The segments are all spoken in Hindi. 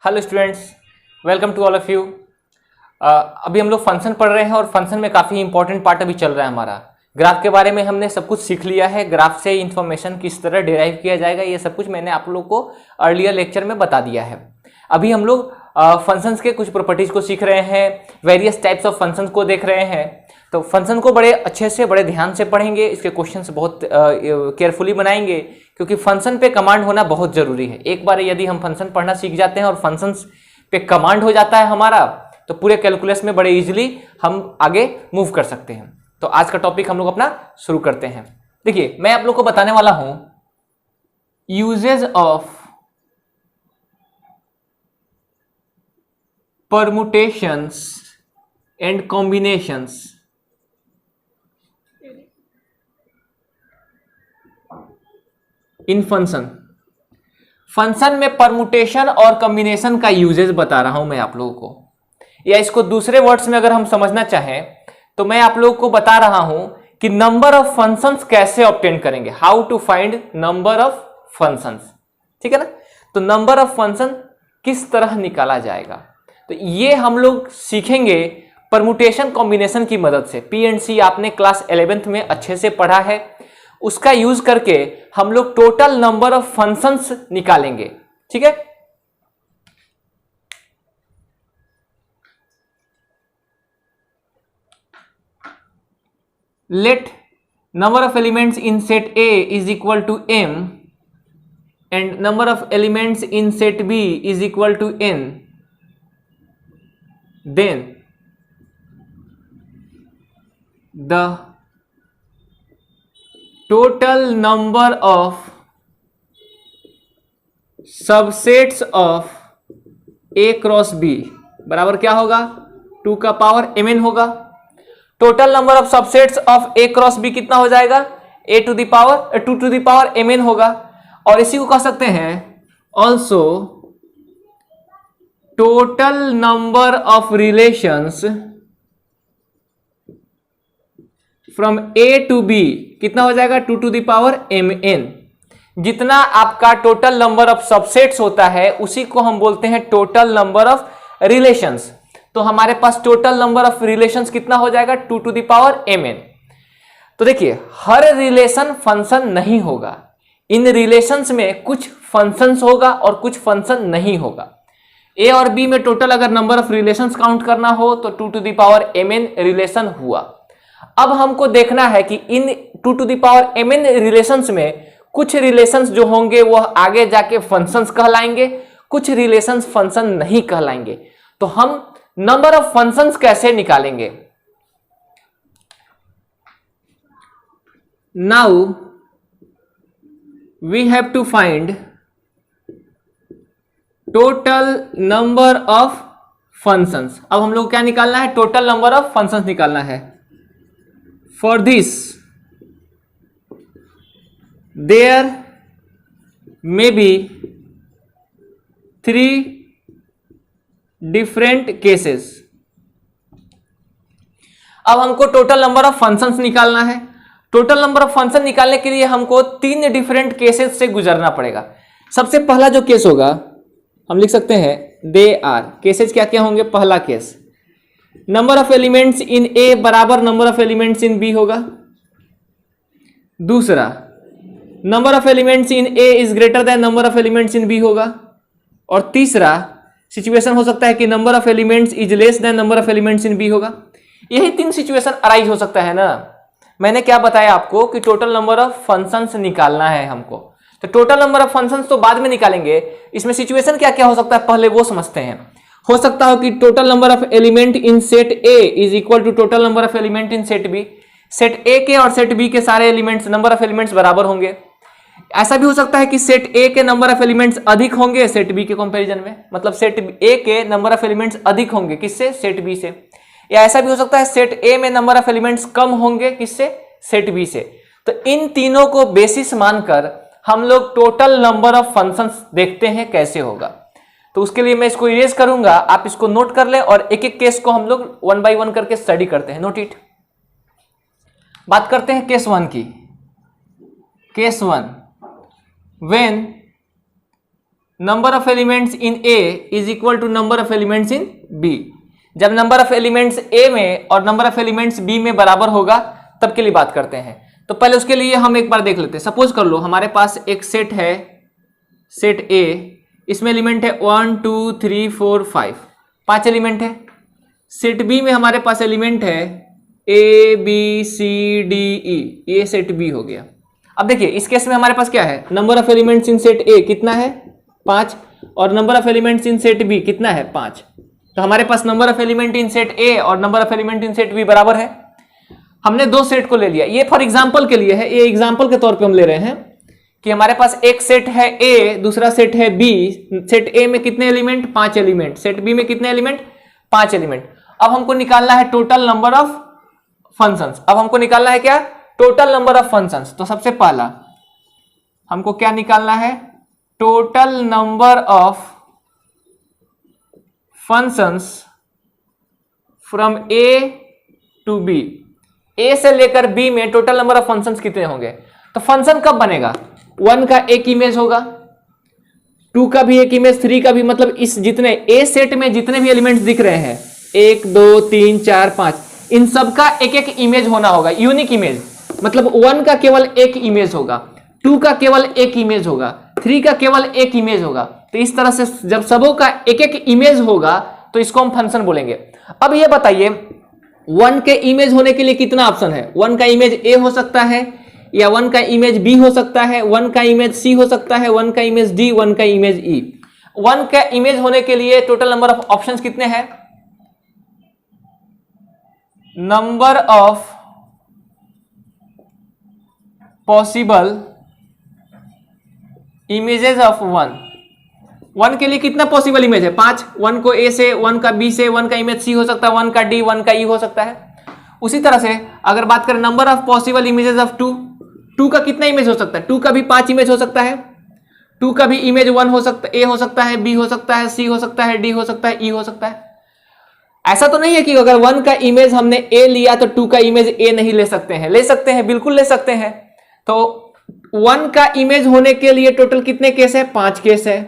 Hello students, welcome to all of you. अभी हम लोग फंक्शन पढ़ रहे हैं और फंक्शन में काफ़ी इंपॉर्टेंट पार्ट अभी चल रहा है हमारा। ग्राफ के बारे में हमने सब कुछ सीख लिया है। ग्राफ से इंफॉर्मेशन किस तरह डिराइव किया जाएगा ये सब कुछ मैंने आप लोग को अर्लियर लेक्चर में बता दिया है। अभी हम लोग फंक्शंस के कुछ प्रॉपर्टीज को सीख रहे हैं, वेरियस टाइप्स ऑफ फंक्शंस को देख रहे हैं। तो फंक्शन को बड़े अच्छे से बड़े ध्यान से पढ़ेंगे, इसके क्वेश्चंस बहुत केयरफुली बनाएंगे क्योंकि फंक्शन पे कमांड होना बहुत जरूरी है। एक बार यदि हम फंक्शन पढ़ना सीख जाते हैं और फंक्शंस पे कमांड हो जाता है हमारा, तो पूरे कैलकुलस में बड़े इजीली हम आगे मूव कर सकते हैं। तो आज का टॉपिक हम लोग अपना शुरू करते हैं। देखिए, मैं आप लोग को बताने वाला हूं usages of permutations and combinations in function. Function में परमुटेशन और कॉम्बिनेशन का यूजेज बता रहा हूं मैं आप लोगों को, या इसको दूसरे वर्ड्स में अगर हम समझना चाहें तो मैं आप लोगों को बता रहा हूं कि नंबर ऑफ फंक्शंस कैसे ऑब्टेन करेंगे, how to find number of functions. ठीक है ना। तो नंबर ऑफ फंक्शन किस तरह निकाला जाएगा, तो ये हम लोग सीखेंगे परमुटेशन कॉम्बिनेशन की मदद से। पी एंड सी आपने क्लास 11th में अच्छे से पढ़ा है, उसका यूज करके हम लोग टोटल नंबर ऑफ फंक्शंस निकालेंगे। ठीक है। Let number of elements in set A is equal to m and number of elements in set B is equal to n, then the total number of subsets of A cross B बराबर क्या होगा, 2 का पावर mn होगा। Total number of subsets of A cross B कितना हो जाएगा, 2 टू द पावर mn होगा। और इसी को कह सकते हैं also total number of relations from A to B कितना हो जाएगा, 2 टू द पावर mn। जितना आपका टोटल नंबर ऑफ सबसेट्स होता है उसी को हम बोलते हैं टोटल नंबर ऑफ रिलेशंस। तो हमारे पास टोटल नंबर ऑफ रिलेशंस कितना हो जाएगा, 2 टू द पावर mn। तो देखिए, हर रिलेशन फंक्शन नहीं होगा, इन रिलेशंस में कुछ फंक्शंस होगा और कुछ फंक्शन नहीं होगा। A और B में टोटल अगर नंबर ऑफ रिलेशंस काउंट करना हो तो 2 to the power mn relation हुआ। अब हमको देखना है कि इन 2 to the power mn relations में कुछ रिलेशंस जो होंगे वह आगे जाके फंक्शंस कहलाएंगे, कुछ रिलेशंस फंक्शन नहीं कहलाएंगे। तो हम नंबर ऑफ फंक्शंस कैसे निकालेंगे, now we have to find total number of functions. अब हम लोग क्या निकालना है, टोटल नंबर ऑफ फंक्शंस निकालना है। For this, there may be 3 different cases। अब हमको टोटल नंबर ऑफ फंक्शंस निकालना है। टोटल नंबर ऑफ फंक्शन निकालने के लिए हमको 3 डिफरेंट केसेस से गुजरना पड़ेगा। सबसे पहला जो केस होगा हम लिख सकते हैं दे आर। केसेस क्या क्या होंगे, पहला case number of elements in A बराबर number of elements in B होगा। दूसरा, number of elements in A is greater than number of elements in B होगा। और तीसरा सिचुएशन हो सकता है कि number of elements is less than number of elements in B होगा। यही 3 सिचुएशन अराइज हो सकता है ना। मैंने क्या बताया आपको कि टोटल नंबर ऑफ फंक्शंस निकालना है हमको, तो टोटल नंबर ऑफ फंक्शंस तो बाद में निकालेंगे, इसमें सिचुएशन क्या क्या हो सकता है पहले वो समझते हैं। हो सकता हो कि total number of element in set A is equal to total number of element in set B. Set A के और सेट बी के सारे एलिमेंट्स नंबर ऑफ एलिमेंट्स बराबर होंगे। ऐसा भी हो सकता है कि सेट ए के नंबर ऑफ एलिमेंट्स अधिक होंगे सेट बी के कंपैरिजन में, मतलब सेट ए के नंबर ऑफ एलिमेंट्स अधिक होंगे किससे, सेट बी से। या ऐसा भी हो सकता है सेट ए में नंबर ऑफ एलिमेंट्स कम होंगे किससे, सेट बी से। तो इन तीनों को बेसिस मानकर हम लोग टोटल नंबर ऑफ फंक्शंस देखते हैं कैसे होगा। तो उसके लिए मैं इसको इरेज करूंगा, आप इसको नोट कर ले और एक एक केस को हम लोग 1 बाय 1 करके स्टडी करते हैं। Note it. बात करते हैं केस 1 की। Case 1, when number of elements in A is equal to number of elements in B. जब नंबर ऑफ एलिमेंट्स ए में और नंबर ऑफ एलिमेंट्स बी में बराबर होगा तब के लिए बात करते हैं। तो पहले उसके लिए हम एक बार देख लेते हैं। सपोज कर लो हमारे पास एक सेट है, सेट ए, इसमें एलिमेंट है 1 2 3 4 5, 5 एलिमेंट है। सेट बी में हमारे पास एलिमेंट है ए बी सी डी ई, ये सेट बी हो गया। अब देखिए इस केस में हमारे पास क्या है, number of elements in set A कितना है 5, और number of elements in set B कितना है 5। तो हमारे पास number of element in set A और number of element in set B बराबर है। हमने दो सेट को ले लिया, ये फॉर एग्जांपल के लिए है, ये एग्जांपल के तौर पे हम ले रहे हैं कि हमारे पास एक सेट है ए, दूसरा सेट है बी। सेट ए में कितने एलिमेंट 5 एलिमेंट, सेट बी में कितने एलिमेंट 5 एलिमेंट। अब हमको निकालना है टोटल नंबर ऑफ फंक्शंस। अब हमको निकालना है क्या, टोटल नंबर ऑफ फंक्शंस। तो सबसे पहला हमको क्या निकालना है, total number of functions from A to B. A से लेकर बी में टोटल नंबर ऑफ फंक्शंस कितने होंगे। तो फंक्शन कब बनेगा, 1 का एक इमेज होगा, 2 का भी एक इमेज, 3 का भी, मतलब इस जितने ए सेट में जितने भी एलिमेंट्स दिख रहे हैं 1 2 3 4 5, इन सब का एक एक इमेज होना होगा, यूनिक इमेज। मतलब 1 का केवल एक इमेज होगा, 2 का केवल एक इमेज होगा, 3 का केवल एक इमेज होगा। तो इस तरह से जब सबों का एक एक इमेज होगा तो इसको हम फंक्शन बोलेंगे। अब ये बताइए 1 के इमेज होने के लिए कितना ऑप्शन है। 1 का इमेज ए हो सकता है, या 1 का इमेज बी हो सकता है, 1 का इमेज सी हो सकता है, 1 का इमेज डी, 1 का इमेज ई। 1 का इमेज होने के लिए टोटल नंबर ऑफ ऑप्शंस कितने हैं, number of possible images of 1 के लिए कितना पॉसिबल इमेज है 5। 1 को ए से, 1 का बी से, 1 का इमेज सी हो सकता है, 1 का डी, 1 का ई हो सकता है। उसी तरह से अगर बात करें number of possible images of 2 का कितना इमेज हो सकता है, 2 का भी 5 इमेज हो सकता है। 2 का भी इमेज 1 हो सकता है, ए हो सकता है, बी हो सकता है, सी हो सकता है, डी हो सकता है, ई हो सकता है। ऐसा तो नहीं है कि अगर 1 का इमेज हमने ए लिया तो 2 का इमेज ए नहीं ले सकते हैं, ले सकते हैं, बिल्कुल ले सकते हैं। तो 1 का इमेज होने के लिए टोटल कितने केस है, 5 केस है।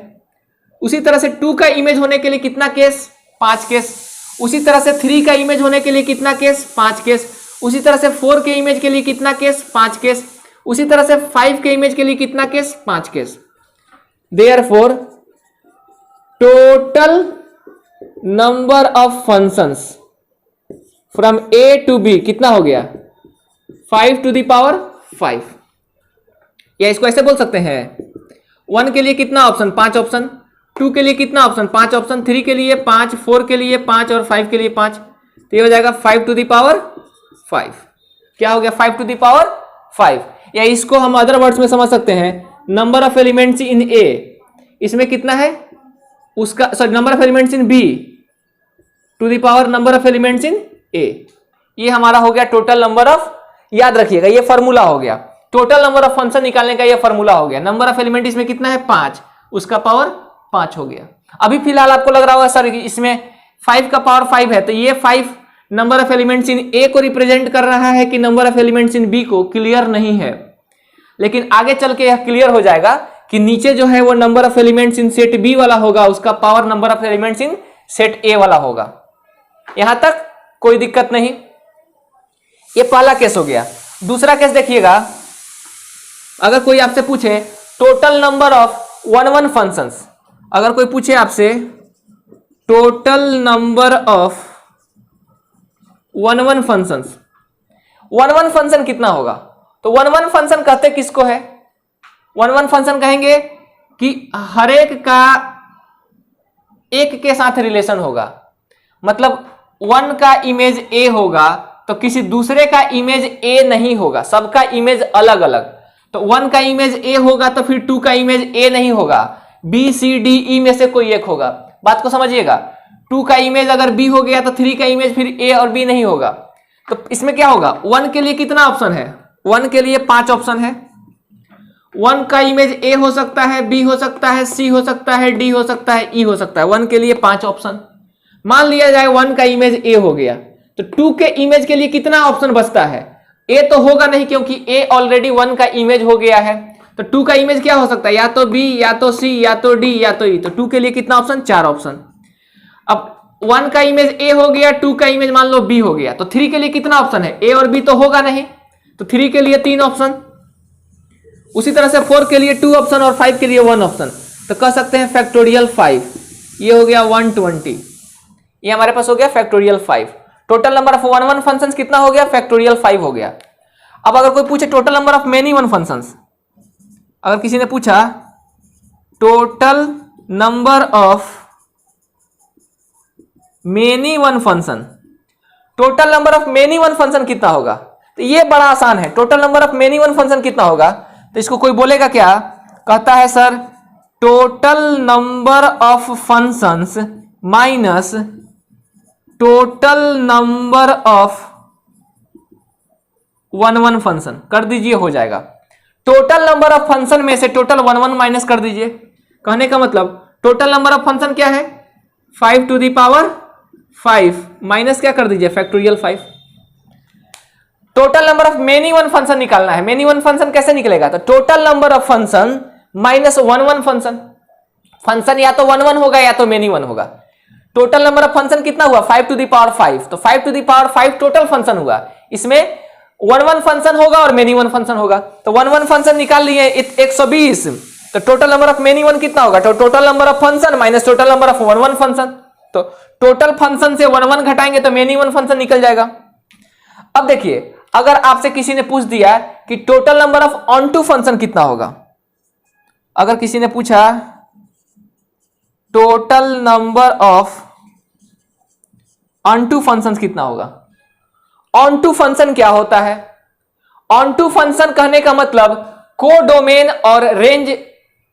उसी तरह से 2 का इमेज होने के लिए कितना केस, 5 केस। उसी तरह से 3 का इमेज होने के लिए कितना केस, 5 केस। उसी तरह से 4 के इमेज के लिए कितना केस, 5 केस। उसी तरह से 5 के इमेज के लिए कितना case, 5 case. Therefore total number of functions from A to B कितना हो गया, 5 टू द पावर 5। या इसको ऐसे बोल सकते हैं 1 के लिए कितना ऑप्शन, 5 ऑप्शन, 2 के लिए कितना ऑप्शन, 5 ऑप्शन, 3 के लिए 5, 4 के लिए 5 और 5 के लिए 5। तो ये हो जाएगा 5 टू द पावर 5। क्या हो गया, 5 टू द पावर 5। या इसको हम अदर वर्ड्स में समझ सकते हैं, number of elements in A, इसमें कितना है उसका, sorry number of elements in B to the power number of elements in A. ये हमारा हो गया टोटल नंबर ऑफ, याद रखिएगा ये फॉर्मूला हो गया, टोटल नंबर ऑफ फंक्शन निकालने का ये फॉर्मूला हो गया। नंबर ऑफ एलिमेंट इसमें कितना है 5, उसका पावर 5 हो गया। अभी फिलहाल आपको लग रहा होगा सर इसमें 5 का पावर 5 है, तो ये 5 number of elements in A को रिप्रेजेंट कर रहा है कि number of elements in B को, क्लियर नहीं है। लेकिन आगे चल के यह क्लियर हो जाएगा कि नीचे जो है वो number of elements in set B वाला होगा, उसका power number of elements in set A वाला होगा। यहां तक कोई दिक्कत नहीं। ये पहला केस हो गया। दूसरा केस देखिएगा, अगर कोई आपसे पूछे टोटल नंबर ऑफ 1 फंक्शंस, अगर कोई पूछे आपसे total number of 1 functions, 1 function कितना होगा, तो 1 फंक्शन कहते किसको है, 1 फंक्शन कहेंगे कि हर एक का एक के साथ रिलेशन होगा। मतलब 1 का इमेज ए होगा तो किसी दूसरे का इमेज ए नहीं होगा, सबका इमेज अलग अलग। तो 1 का इमेज ए होगा तो फिर 2 का इमेज ए नहीं होगा, बी सी डी ई में से कोई एक होगा। बात को समझिएगा, 2 का इमेज अगर बी हो गया तो 3 का इमेज फिर ए और बी नहीं होगा। तो इसमें क्या होगा, 1 के लिए कितना ऑप्शन है, 1 के लिए 5 ऑप्शन है। 1 का इमेज ए हो सकता है, बी हो सकता है, सी हो सकता है, डी हो सकता है, ई हो सकता है। 1 के लिए 5 ऑप्शन। मान लिया जाए 1 का इमेज ए हो गया तो 2 के इमेज के लिए कितना ऑप्शन बचता है, ए तो होगा नहीं क्योंकि ए ऑलरेडी 1 का इमेज हो गया है। तो 2 का इमेज क्या हो सकता है, या तो बी, या तो सी, या तो डी, या तो ई। तो 2 के लिए कितना ऑप्शन, 4 ऑप्शन। अब 1 का इमेज ए हो गया, 2 का इमेज मान लो बी हो गया, तो 3 के लिए कितना ऑप्शन है, ए और बी तो होगा नहीं, तो 3 के लिए 3 ऑप्शन। उसी तरह से 4 के लिए 2 ऑप्शन और 5 के लिए 1 ऑप्शन। तो कह सकते हैं फैक्टोरियल 5, ये हो गया 120, ये हमारे पास हो गया factorial 5। Total number of 1 1 functions कितना हो गया, फैक्टोरियल 5 हो गया। अब अगर कोई पूछे total number of many one functions, अगर किसी ने पूछा total number of many one function, total number of many one function कितना होगा, तो ये बड़ा आसान है। Total number of many one function कितना होगा, तो इसको कोई बोलेगा क्या, कहता है sir total number of functions minus total number of one one function, कर दीजिए हो जाएगा। टोटल नंबर ऑफ फंक्शन में से टोटल 1 1 माइनस कर दीजिए। कहने का मतलब टोटल नंबर ऑफ फंक्शन क्या है, 5 टू द पावर 5 माइनस क्या कर दीजिए, factorial 5। Total number of many one function निकालना है। मेनी वन फंक्शन कैसे निकलेगा, तो total number of function minus 1 1 फंक्शन। फंक्शन या तो 1 1 होगा या तो मेनी वन होगा। टोटल नंबर ऑफ फंक्शन कितना हुआ, 5 टू द पावर 5, तो 5 to the power 5 total function हुआ। इसमें 1 1 फंक्शन होगा और मेनी वन फंक्शन होगा, तो 1 1 फंक्शन निकाल लिए 120। तो total number of many one कितना होगा, तो total number of function minus total number of 1 1 function. तो टोटल फंक्शन से 1 1 घटाएंगे तो मेनी वन फंक्शन निकल जाएगा। अब देखिए, अगर आपसे किसी ने पूछ दिया कि total number of onto function कितना होगा, अगर किसी ने पूछा total number of onto function कितना होगा। ऑन टू फंक्शन क्या होता है, ऑन टू फंक्शन कहने का मतलब कोडोमेन और रेंज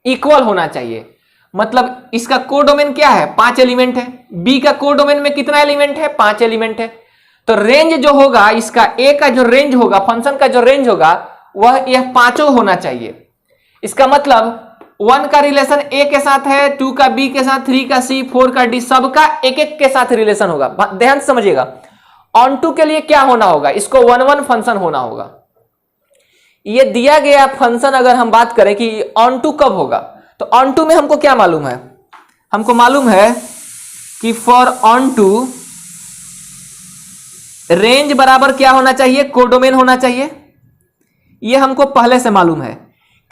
इक्वल होना चाहिए। मतलब इसका कोडोमेन क्या है, 5 एलिमेंट है, बी का कोडोमेन में कितना एलिमेंट है, 5 एलिमेंट है। तो रेंज जो होगा इसका, ए का जो रेंज होगा, फंक्शन का जो रेंज होगा वह यह पांचों होना चाहिए। इसका मतलब 1 का रिलेशन ए के साथ है, 2 का बी के साथ, 3 का सी, 4 का डी, सबका एक एक के साथ रिलेशन होगा। ध्यान से समझिएगा, ऑन टू के लिए क्या होना होगा, इसको 1 1 फंक्शन होना होगा। ये दिया गया फंक्शन अगर हम बात करें कि ऑन टू कब होगा, तो ऑन टू में हमको क्या मालूम है, हमको मालूम है कि फॉर ऑन टू रेंज बराबर क्या होना चाहिए, कोडोमेन होना चाहिए। यह हमको पहले से मालूम है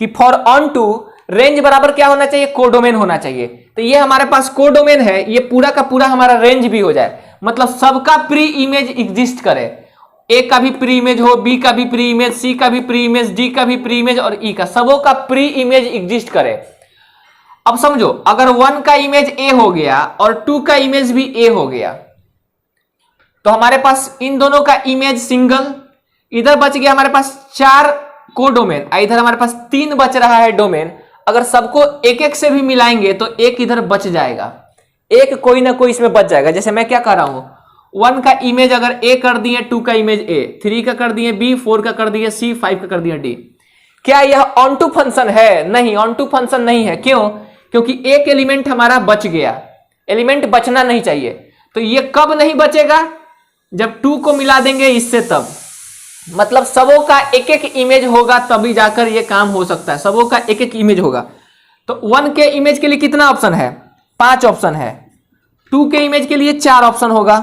कि फॉर ऑन टू रेंज बराबर क्या होना चाहिए, कोडोमेन होना चाहिए। तो ये हमारे पास कोडोमेन है, ये पूरा का पूरा हमारा रेंज भी हो जाए, मतलब सबका प्री इमेज एग्जिस्ट करे। ए का भी प्री इमेज हो, बी का भी प्री इमेज, सी का भी प्री इमेज, डी का भी प्री इमेज और ई का, सबों का प्री इमेज एग्जिस्ट करे। अब समझो, अगर 1 का इमेज ए हो गया और 2 का इमेज भी ए हो गया, तो हमारे पास इन दोनों का इमेज सिंगल, इधर बच गया हमारे पास 4 कोडोमेन, इधर हमारे पास 3 बच रहा है डोमेन। अगर सबको एक एक से भी मिलाएंगे तो एक इधर बच जाएगा, एक कोई ना कोई इसमें बच जाएगा। जैसे मैं क्या कर रहा हूं, 1 का इमेज अगर ए कर दिए, 2 का इमेज ए, 3 का कर दिए बी, 4 का कर दिए सी, 5 का कर दिया डी। क्या यह ऑन टू फंक्शन है? नहीं, ऑन टू फंक्शन नहीं है। क्यों? क्योंकि एक एलिमेंट हमारा बच गया, एलिमेंट बचना नहीं चाहिए। तो ये कब नहीं बचेगा, जब 2 को मिला देंगे इससे, तब मतलब सबों का एक एक इमेज होगा तभी जाकर ये काम हो सकता है। सबों का एक एक इमेज होगा। तो 1 के इमेज के लिए कितना ऑप्शन है, 5 ऑप्शन है। 2 के इमेज के लिए 4 ऑप्शन होगा,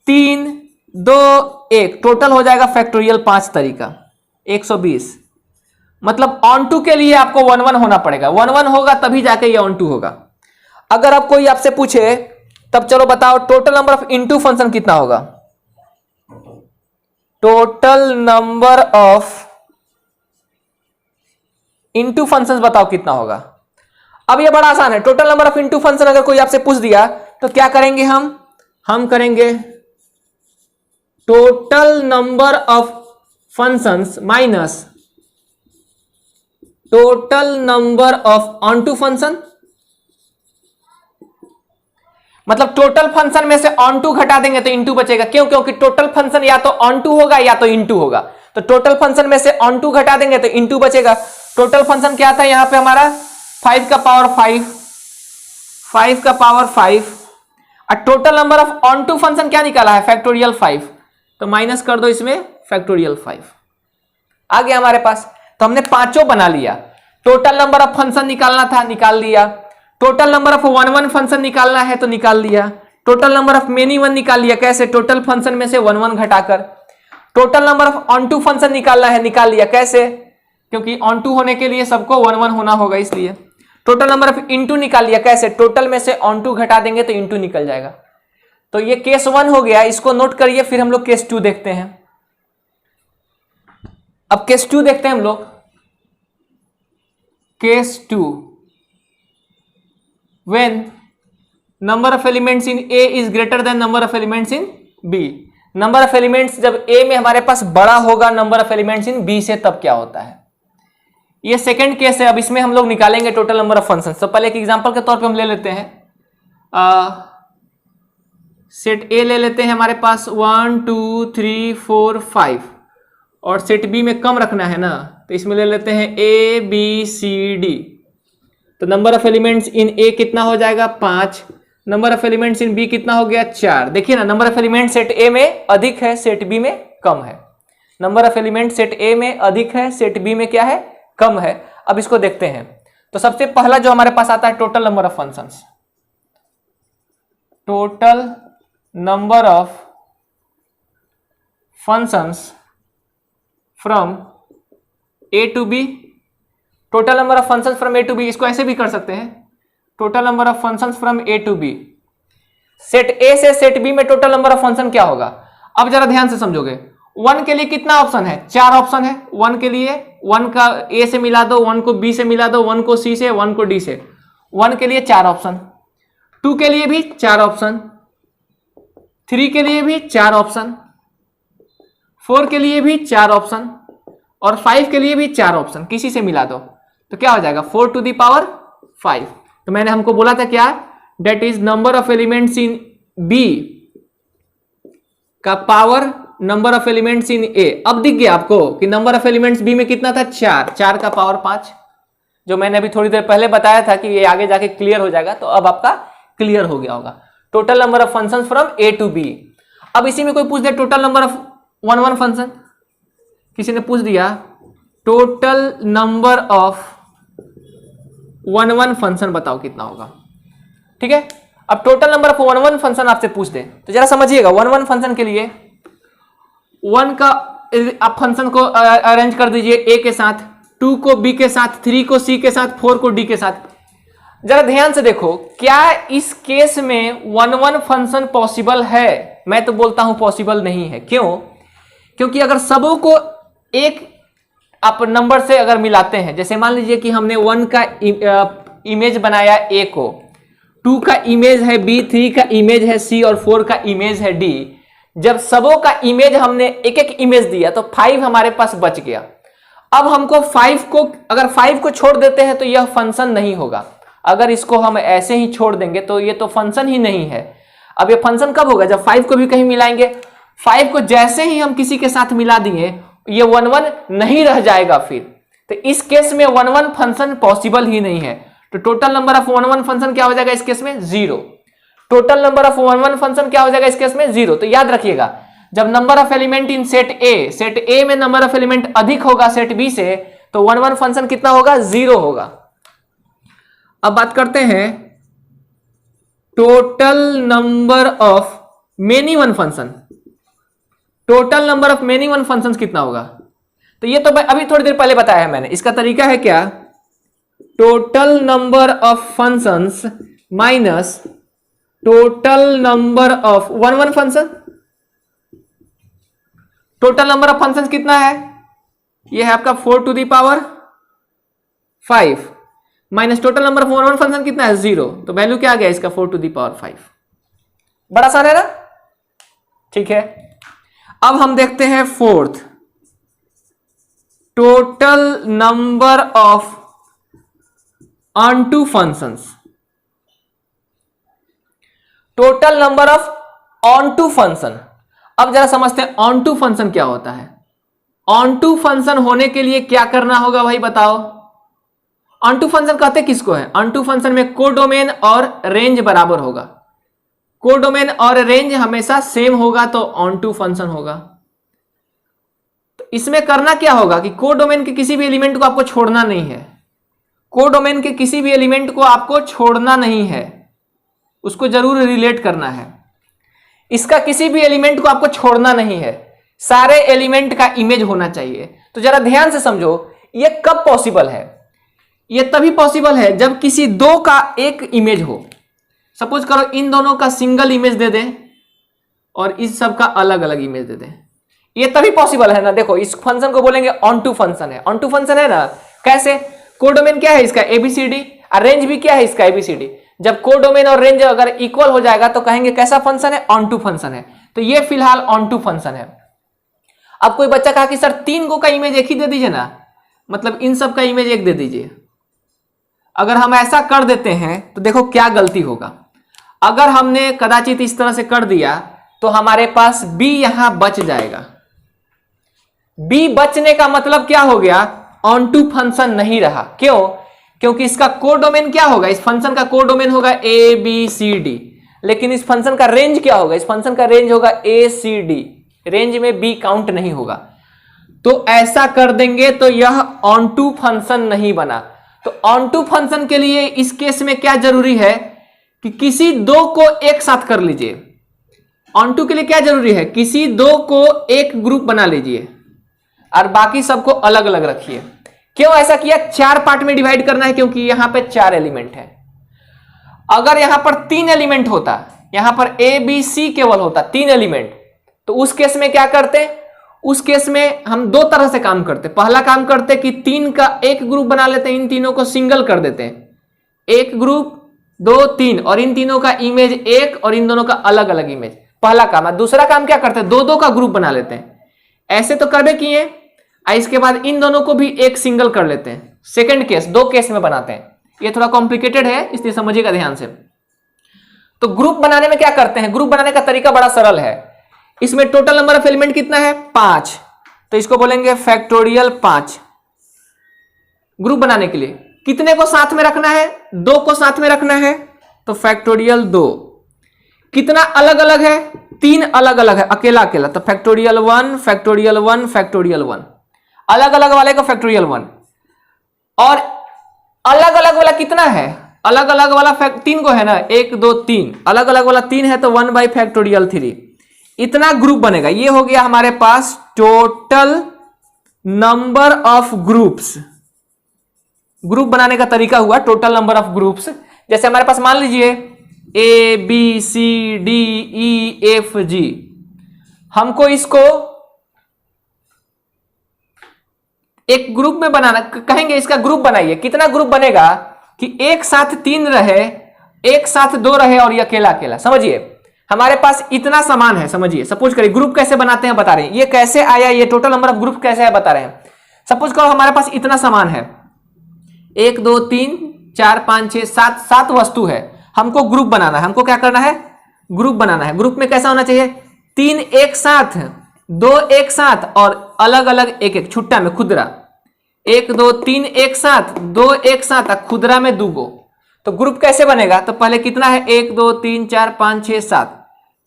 3 2 1 टोटल हो जाएगा फैक्टोरियल 5 तरीका 120। मतलब ऑन टू के लिए आपको 1 1 होना पड़ेगा, 1 1 होगा तभी जाके ये ऑन टू होगा। अगर आप कोई आपसे पूछे तब चलो बताओ total number of into function कितना होगा, total number of into functions बताओ कितना होगा। अब ये बड़ा आसान है, total number of into function अगर कोई आपसे पूछ दिया तो क्या करेंगे हम करेंगे total number of functions minus total number of onto function. मतलब टोटल फंक्शन में से ऑन टू घटा देंगे तो इनटू बचेगा। क्यों? क्योंकि टोटल फंक्शन या तो ऑन टू होगा या तो इनटू होगा। तो टोटल फंक्शन में से ऑन टू घटा देंगे तो इनटू बचेगा। टोटल फंक्शन क्या था यहां पे हमारा 5 का पावर 5 का पावर 5 और total number of onto function क्या निकाला है, फैक्टोरियल 5। तो माइनस कर दो इसमें फैक्टोरियल 5 आ गया हमारे पास। तो हमने पांचों बना लिया। टोटल नंबर ऑफ फंक्शन निकालना था, निकाल लिया। Total number of one one function निकालना है तो निकाल लिया। Total number of many one निकाल लिया, कैसे? टोटल फंक्शन में से वन वन घटाकर। Total number of onto function निकालना है, निकाल लिया, कैसे? क्योंकि ऑन टू होने के लिए सबको वन वन होना होगा, इसलिए। टोटल नंबर ऑफ इनटू निकाल लिया, कैसे? टोटल में से ऑन टू घटा देंगे तो इनटू निकल जाएगा। तो ये केस 1 हो गया, इसको नोट करिए। फिर हम लोग केस 2 देखते हैं। अब केस 2 देखते हैं हम लोग। Case 2, when number of elements in A is greater than number of elements in B. Number of elements जब ए में हमारे पास बड़ा होगा number of elements in B से, तब क्या होता है? ये सेकंड केस है। अब इसमें हम लोग निकालेंगे टोटल नंबर ऑफ फंक्शंस। तो पहले एक एग्जांपल के तौर पे हम ले लेते हैं। सेट ए ले लेते हैं, हमारे पास 1 2 3 4 5, और सेट बी में कम रखना है ना, तो इसमें ले लेते हैं ए बी सी डी। तो number of elements in A कितना हो जाएगा? 5। Number of elements in B कितना हो गया? 4। देखिए ना, number of element set A में अधिक है, सेट बी में कम है। Number of element set A में अधिक है, सेट बी में क्या है? कम है। अब इसको देखते हैं। तो सबसे पहला जो हमारे पास आता है total number of functions. Total number of functions from A to B. Total number of functions from A to B, इसको ऐसे भी कर सकते हैं, total number of functions from A to B. Set A से सेट बी में टोटल नंबर ऑफ फंक्शन क्या होगा? अब जरा ध्यान से समझोगे। 1 के लिए कितना ऑप्शन है? 4 ऑप्शन है। 1 के लिए 1 का ए से मिला दो, 1 को बी से मिला दो, 1 को सी से, 1 को डी से। 1 के लिए 4 ऑप्शन, 2 के लिए भी 4 ऑप्शन, 3 के लिए भी 4 ऑप्शन, 4 के लिए भी 4 ऑप्शन, और 5 के लिए भी 4 ऑप्शन। किसी से मिला दो तो क्या हो जाएगा? 4 टू द पावर 5। तो मैंने हमको बोला था क्या? That is number of elements in B का power number of elements in A. अब दिख गया आपको कि नंबर ऑफ एलिमेंट्स बी में कितना था? 4। 4 का पावर 5, जो मैंने अभी थोड़ी देर पहले बताया था कि ये आगे जाके क्लियर हो जाएगा। तो अब आपका क्लियर हो गया होगा। Total number of functions from A to B. अब इसी में कोई पूछ दे total number of one one function, किसी ने पूछ दिया total number of one one function बताओ कितना होगा। ठीक है, अब total number of one one function आपसे पूछ दे तो जरा समझिएगा। वन वन फंक्शन के लिए 1 का आप फंक्शन को अरेंज कर दीजिए ए के साथ, 2 को बी के साथ, 3 को सी के साथ, 4 को डी के साथ। जरा ध्यान से देखो, क्या इस केस में वन वन फंक्शन पॉसिबल है? मैं तो बोलता हूं पॉसिबल नहीं है। क्यों? क्योंकि अगर सबों को एक आप नंबर से अगर मिलाते हैं, जैसे मान लीजिए कि हमने 1 का इमेज बनाया ए को, 2 का इमेज है बी, 3 का इमेज है सी, और 4 का इमेज है डी। जब सबों का इमेज हमने एक एक इमेज दिया तो 5 हमारे पास बच गया। अब हमको 5 को, अगर 5 को छोड़ देते हैं तो यह फंक्शन नहीं होगा। अगर इसको हम ऐसे ही छोड़ देंगे तो ये तो फंक्शन ही नहीं है। अब ये फंक्शन कब होगा? जब 5 को भी कहीं मिलाएंगे। 5 को जैसे ही हम किसी के साथ मिला दिए, ये 1 1 नहीं रह जाएगा फिर। तो इस केस में 1 1 फंक्शन पॉसिबल ही नहीं है। तो टोटल नंबर ऑफ 1 1 फंक्शन क्या हो जाएगा इस केस में? 0। टोटल नंबर ऑफ 1 1 फंक्शन क्या हो जाएगा इस केस में? 0। तो याद रखिएगा, जब number of element in set A में नंबर ऑफ एलिमेंट अधिक होगा सेट बी से, तो 1 1 फंक्शन कितना होगा? 0 होगा। अब बात करते हैं total number of many one function. Total number of many one function कितना होगा? तो ये तो अभी थोड़ी देर पहले बताया है मैंने। इसका तरीका है क्या? Total number of functions minus total number of one one function. Total number of functions कितना है? ये है आपका 4 to the power 5 minus total number of one one function कितना है? 0। तो वैल्यू क्या आ गया इसका? 4 टू द पावर 5। बड़ा आसान है ना? ठीक है, अब हम देखते हैं fourth, total number of onto functions. Total number of onto function. अब जरा समझते हैं ऑनटू फंक्शन क्या होता है। ऑनटू फंक्शन होने के लिए क्या करना होगा भाई बताओ? ऑनटू फंक्शन कहते किसको है? ऑनटू फंक्शन में कोडोमेन और रेंज बराबर होगा। कोडोमेन और रेंज हमेशा सेम होगा तो ऑनटू फंक्शन होगा। तो इसमें करना क्या होगा कि कोडोमेन के किसी भी एलिमेंट को आपको छोड़ना नहीं है। कोडोमेन के किसी भी एलिमेंट को आपको छोड़ना नहीं है, उसको जरूर रिलेट करना है। इसका किसी भी एलिमेंट को आपको छोड़ना नहीं है, सारे एलिमेंट का इमेज होना चाहिए। तो जरा ध्यान से समझो, ये कब पॉसिबल है? ये तभी पॉसिबल है जब किसी दो का एक इमेज हो। सपोज करो इन दोनों का सिंगल इमेज दे दें और इस सब का अलग अलग इमेज दे दें, ये तभी पॉसिबल है ना। देखो इस फंक्शन को बोलेंगे ऑन टू फंक्शन है। ऑन टू फंक्शन है ना, कैसे? कोडोमेन क्या है इसका? एबीसीडी, और रेंज भी क्या है इसका? एबीसीडी। जब कोडोमेन और रेंज अगर इक्वल हो जाएगा तो कहेंगे कैसा फंक्शन है? ऑन टू फंक्शन है। तो ये फिलहाल ऑन टू फंक्शन है। अब कोई बच्चा कहा कि सर 3 को का इमेज एक ही दे दीजिए ना, मतलब इन सब का इमेज एक दे दीजिए। अगर हम ऐसा कर देते हैं तो देखो क्या गलती होगा। अगर हमने कदाचित इस तरह से कर दिया तो हमारे पास b यहां बच जाएगा। b बचने का मतलब क्या हो गया? ऑन टू फंक्शन नहीं रहा। क्यों? क्योंकि इसका कोडोमेन क्या होगा? इस फंक्शन का कोडोमेन होगा ए बी सी डी, लेकिन इस फंक्शन का रेंज क्या होगा? इस फंक्शन का रेंज होगा ए सी डी, रेंज में b काउंट नहीं होगा। तो ऐसा कर देंगे तो यह ऑन टू फंक्शन नहीं बना। तो ऑन टू फंक्शन के लिए इस केस में क्या जरूरी है कि किसी दो को एक साथ कर लीजिए। ऑन टू के लिए क्या जरूरी है? किसी दो को एक ग्रुप बना लीजिए और बाकी सबको अलग अलग रखिए। क्यों ऐसा किया? 4 पार्ट में डिवाइड करना है, क्योंकि यहां पे 4 एलिमेंट है। अगर यहां पर 3 एलिमेंट होता, यहां पर ए बी सी केवल होता 3 एलिमेंट, तो उस केस में क्या करते? उस केस में हम 2 तरह से काम करते। पहला काम करते कि 3 का एक ग्रुप बना लेते, इन तीनों को सिंगल कर देते हैं। एक ग्रुप 2 3 और इन तीनों का इमेज 1 और इन दोनों का अलग अलग इमेज, पहला काम है। दूसरा काम क्या करते हैं? 2 का ग्रुप बना लेते हैं। ऐसे तो करबे किए, इसके बाद इन दोनों को भी एक सिंगल कर लेते हैं। सेकंड केस 2 केस में बनाते हैं। ये थोड़ा कॉम्प्लिकेटेड है, इसलिए समझिएगा ध्यान से। तो ग्रुप बनाने में क्या करते हैं? ग्रुप बनाने का तरीका बड़ा सरल है। इसमें टोटल नंबर ऑफ एलिमेंट कितना है? 5, तो इसको बोलेंगे फैक्टोरियल 5। ग्रुप बनाने के लिए कितने को साथ में रखना है? 2 को साथ में रखना है, तो फैक्टोरियल 2। कितना अलग अलग है? 3 अलग अलग है, अकेला अकेला, तो फैक्टोरियल 1 फैक्टोरियल 1 फैक्टोरियल 1। अलग अलग वाले को फैक्टोरियल 1। और अलग अलग वाला कितना है? अलग अलग वाला 3 को है ना, 1 2 3, अलग अलग वाला 3 है, तो 1 बाई फैक्टोरियल 3। इतना ग्रुप बनेगा। ये हो गया हमारे पास total number of groups. Group बनाने का तरीका हुआ टोटल नंबर ऑफ ग्रुप्स। जैसे हमारे पास मान लीजिए A B C D E F G, हमको इसको एक ग्रुप में बनाना, कहेंगे इसका ग्रुप बनाइए। कितना ग्रुप बनेगा कि एक साथ 3 रहे, एक साथ 2 रहे और ये अकेला अकेला। समझिए हमारे पास इतना सामान है। समझिए, सपोज करिए ग्रुप कैसे बनाते हैं बता रहे हैं। ये कैसे आया, ये टोटल नंबर ऑफ ग्रुप कैसे है बता रहे हैं। सपोज करो हमारे पास इतना सामान है, 1 2 3 4 5 6 7 वस्तु है। हमको ग्रुप बनाना है। हमको क्या करना है? ग्रुप बनाना है। ग्रुप में कैसा होना चाहिए? 3 एक साथ, 2 एक साथ और अलग अलग एक एक, छुट्टा में खुदरा। 1 2 3 एक साथ, 2 एक साथ और खुदरा में 2 गो। तो ग्रुप कैसे बनेगा? तो पहले कितना है? 1 2 3 4 5 6 7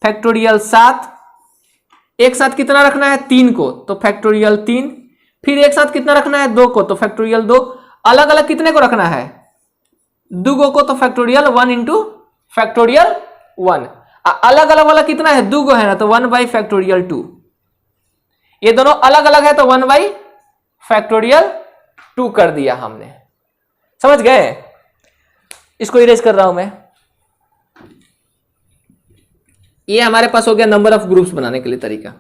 फैक्टोरियल 7। एक साथ कितना रखना है? 3 को, तो फैक्टोरियल 3। फिर एक साथ कितना रखना है? 2 को, तो फैक्टोरियल 2। अलग अलग कितने को रखना है? 2 को, तो फैक्टोरियल 1 इंटू फैक्टोरियल 1। अलग अलग वाला कितना है? 2 है ना, तो 1 बाई फैक्टोरियल 2। ये दोनों अलग अलग है तो 1 बाई फैक्टोरियल 2 कर दिया हमने। समझ गए? इसको इरेज कर रहा हूं मैं। ये हमारे पास हो गया नंबर ऑफ ग्रुप्स बनाने के लिए तरीका।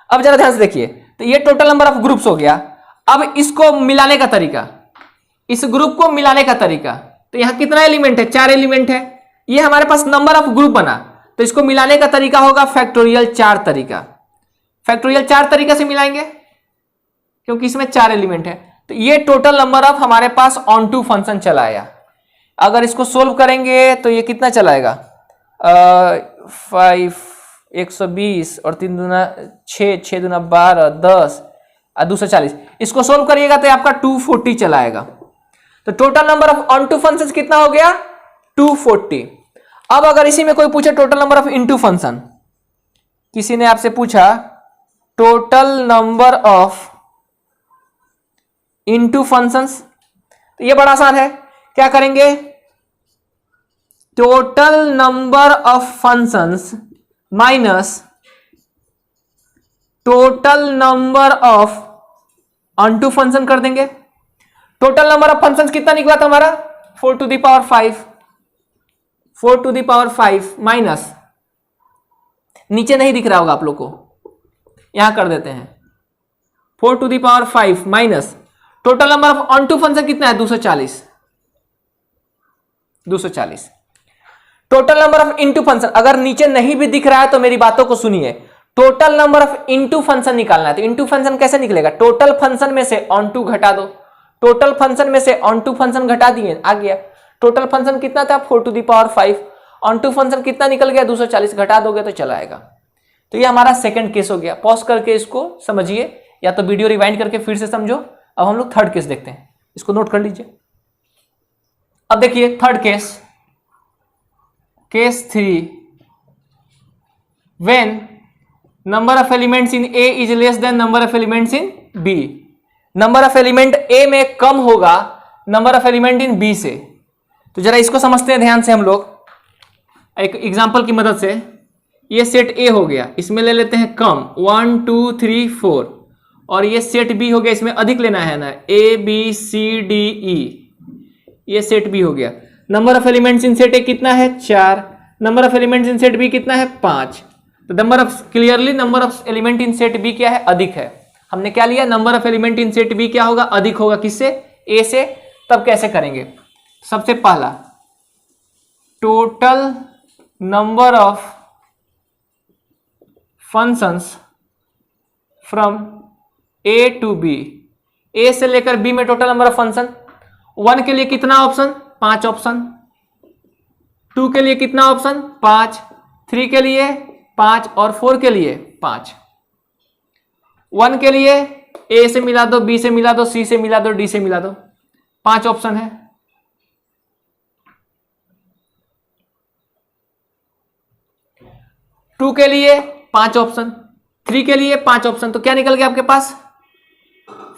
अब जरा ध्यान से देखिए, तो ये टोटल नंबर ऑफ ग्रुप्स हो गया। अब इसको मिलाने का तरीका, इस ग्रुप को मिलाने का तरीका। तो यहां कितना एलिमेंट है? 4 एलिमेंट है। ये हमारे पास नंबर ऑफ ग्रुप बना, तो इसको मिलाने का तरीका होगा फैक्टोरियल 4 तरीका। फैक्टोरियल 4 तरीका से मिलाएंगे क्योंकि इसमें 4 एलिमेंट है। तो ये टोटल नंबर ऑफ हमारे पास ऑन टू फंक्शन चलाया। अगर इसको सोल्व करेंगे तो ये कितना चलाएगा? 5 120 और 3 दूना 6 6 दूना 12 10 और 240। इसको सोल्व करिएगा तो आपका 240 चलाएगा। तो total number of onto function कितना हो गया? 240। अब अगर इसी में कोई पूछे total number of into function, किसी ने आपसे पूछा total number of into functions, तो ये बड़ा आसान है, क्या करेंगे, total number of functions minus total number of onto function कर देंगे। टोटल नंबर ऑफ फंक्शंस कितना निकला था हमारा 4 to the power 5, 4 to the power 5 minus, नीचे नहीं दिख रहा होगा आप लोग को, यहां कर देते हैं 4 to the power 5 minus total number of onto function कितना है 240, 240। Total number of into function अगर नीचे नहीं भी दिख रहा है तो मेरी बातों को सुनिए, total number of into function निकालना है। तो इनटू फंक्शन कैसे निकलेगा, टोटल फंक्शन में से ऑनटू घटा दो, टोटल फंक्शन में से ऑनटू फंक्शन घटा दिए, आ गया। टोटल फंक्शन कितना था 4 to the power 5, onto function कितना निकल गया 240, घटा दोगे तो चला आएगा। तो ये हमारा सेकंड केस हो गया। पॉज करके इसको समझिए या तो वीडियो रिवाइंड करके फिर से समझो। अब हम लोग थर्ड केस देखते हैं, इसको नोट कर लीजिए। अब देखिए third case, case 3, when number of elements in A is less than number of elements in B. Number of element A में कम होगा number of element in B से। तो जरा इसको समझते हैं ध्यान से हम लोग एक एग्जांपल की मदद से। ये सेट ए हो गया, इसमें ले लेते हैं कम 1 2 3 4, और ये सेट बी हो गया, इसमें अधिक लेना है ना ए बी सी डी ई, ये सेट बी हो गया। Number of elements in set A कितना है 4, number of elements in set B कितना है 5। तो number of clearly number of element in set B क्या है, अधिक है। हमने क्या लिया, number of element in set B क्या होगा, अधिक होगा, किससे, ए से। तब कैसे करेंगे, सबसे पहला total number of functions from A to B, A से लेकर बी में टोटल नंबर ऑफ फंक्शन। 1 के लिए कितना ऑप्शन, 5 ऑप्शन, 2 के लिए कितना ऑप्शन 5, 3 के लिए 5 और 4 के लिए 5। 1 के लिए ए से मिला दो, बी से मिला दो, सी से मिला दो, डी से मिला दो, 5 ऑप्शन है। 2 के लिए 5 ऑप्शन, 3 के लिए 5 ऑप्शन, तो क्या निकल गया आपके पास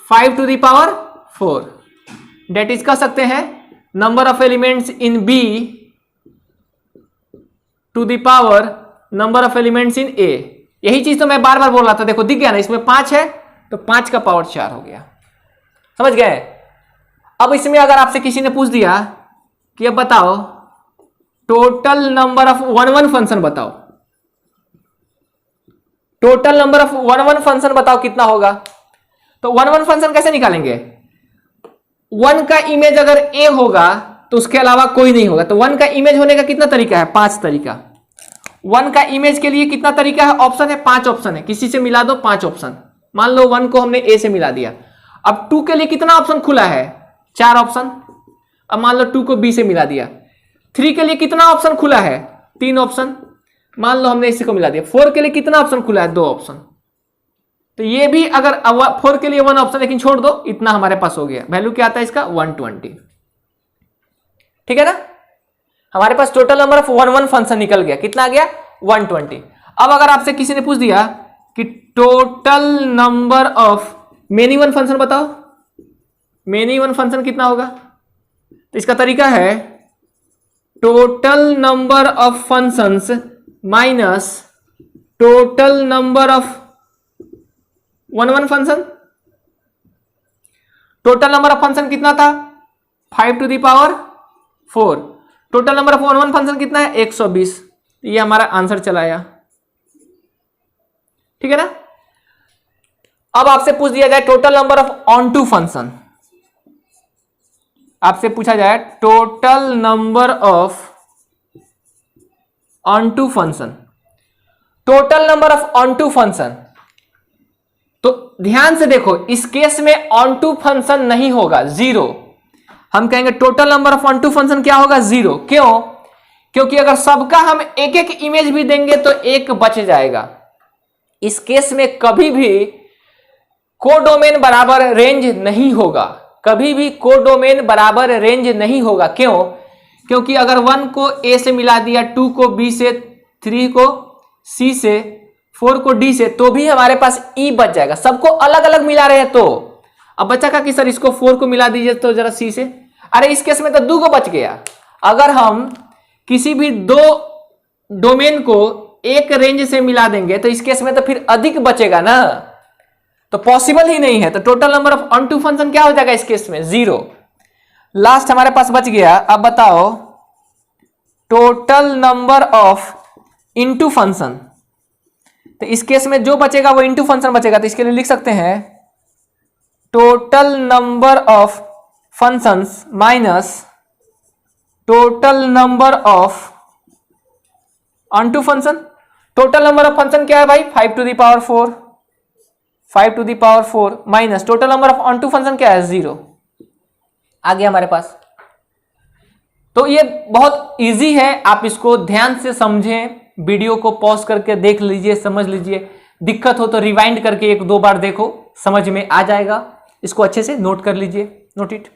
5 to the power 4। That is कह सकते हैं number of elements in B to the power number of elements in A. यही चीज तो मैं बार बार बोल रहा था, देखो दिख गया ना, इसमें 5 है तो 5 का पावर 4 हो गया, समझ गए। अब इसमें अगर आपसे किसी ने पूछ दिया कि अब बताओ टोटल नंबर ऑफ 1 फंक्शन बताओ, टोटल नंबर ऑफ 1 फंक्शन बताओ कितना होगा, तो 1 फंक्शन कैसे निकालेंगे। 1 का इमेज अगर ए होगा तो उसके अलावा कोई नहीं होगा। तो 1 का इमेज होने का कितना तरीका है, 5 तरीका। 1 का इमेज के लिए कितना तरीका है, ऑप्शन है 5 ऑप्शन है, किसी से मिला दो 5 ऑप्शन। मान लो 1 को हमने ए से मिला दिया। अब 2 के लिए कितना ऑप्शन खुला है, 4 ऑप्शन। अब मान लो 2 को बी से मिला दिया। 3 के लिए कितना ऑप्शन खुला है, 3 ऑप्शन। मान लो हमने इसी को मिला दिया। 4 के लिए कितना ऑप्शन खुला है, 2 ऑप्शन। तो ये भी अगर 4 के लिए 1 ऑप्शन, लेकिन छोड़ दो, इतना हमारे पास हो गया। वैल्यू क्या आता है इसका 120, ठीक है ना। हमारे पास टोटल नंबर ऑफ 1 फंक्शन निकल गया, कितना आ गया 120। अब अगर आपसे किसी ने पूछ दिया कि total number of many one function बताओ, मेनी वन फंक्शन कितना होगा, तो इसका तरीका है total number of functions minus total number of 1 function. Total number of function कितना था 5 to the power 4। Total number of 1 function कितना है 120। ये हमारा आंसर चला आया, ठीक है ना। अब आपसे पूछ दिया जाए total number of onto function, आपसे पूछा जाए total number of onto function, total number of onto function. तो ध्यान से देखो, इस केस में ऑन टू फंक्शन नहीं होगा, 0। हम कहेंगे total number of onto function क्या होगा 0। क्यों, क्योंकि अगर सबका हम एक एक इमेज भी देंगे तो एक बच जाएगा। इस केस में कभी भी कोडोमेन बराबर रेंज नहीं होगा, कभी भी कोडोमेन बराबर रेंज नहीं होगा। क्यों, क्योंकि अगर 1 को ए से मिला दिया, 2 को बी से, 3 को सी से, 4 को डी से, तो भी हमारे पास ई बच जाएगा। सबको अलग अलग मिला रहे हैं तो अब बच्चा का कि सर इसको 4 को मिला दीजिए तो जरा सी से, अरे इस केस में तो 2 को बच गया। अगर हम किसी भी 2 डोमेन को एक रेंज से मिला देंगे तो इस केस में तो फिर अधिक बचेगा ना, तो पॉसिबल ही नहीं है। तो total number of onto function क्या हो जाएगा इस केस में? 0। लास्ट हमारे पास बच गया, अब बताओ total number of into function. तो इस केस में जो बचेगा वो इनटू फंक्शन बचेगा, तो इसके लिए लिख सकते हैं total number of functions minus total number of onto function. Total number of function क्या है भाई? 5 to the power 4, 5 to the power 4 minus total number of onto function क्या है? 0 आ गया हमारे पास। तो ये बहुत इजी है, आप इसको ध्यान से समझें, वीडियो को पॉज करके देख लीजिए, समझ लीजिए। दिक्कत हो तो रिवाइंड करके 1-2 बार देखो, समझ में आ जाएगा। इसको अच्छे से नोट कर लीजिए, नोट इट।